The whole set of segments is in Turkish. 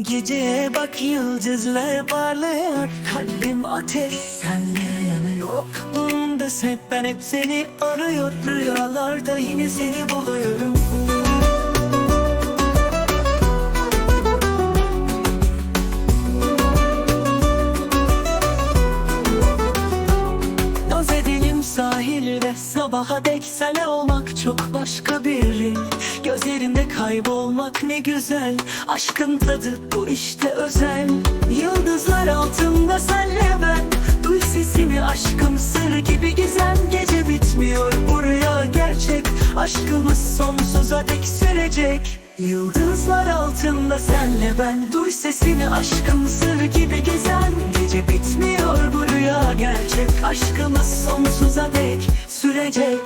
Geceye bak, yıldızlar parlıyor, kalbim ateş, senle yanıyor. Aklımda ben hep seni arıyor, rüyalarda yine seni buluyorum. Naz edelim sahilde sabaha dek, senle olmak çok başka biri. Gözlerinde kaybolmak ne güzel, aşkın tadı bu işte özel. Yıldızlar altında senle ben, duy sesimi aşkım, sır gibi gizem. Gece bitmiyor, bu rüya gerçek, aşkımız sonsuza dek sürecek. Yıldızlar altında senle ben, duy sesimi aşkım, sır gibi gizem. Gece bitmiyor, bu rüya gerçek, aşkımız sonsuza dek sürecek.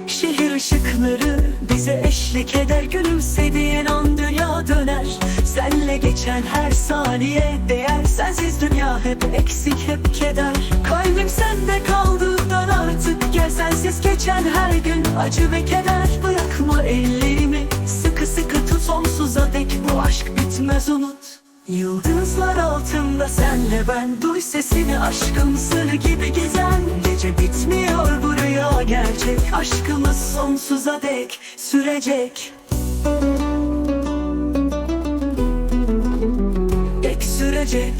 Şehir ışıkları bize eşlik eder, gülümsediğin an dünya döner. Senle geçen her saniye değer, sensiz dünya hep eksik, hep keder. Kalbim sende kaldığından artık gel, sensiz geçen her gün acı ve keder. Bırakma ellerimi, sıkı sıkı tut, sonsuza dek bu aşk bitmez, unut. Yıldızlar altında senle ben, duy sesini aşkım, sır gibi gizem. Gece bitmiyor, bu rüya gerçek, aşkımız sonsuza dek sürecek. Dek sürecek.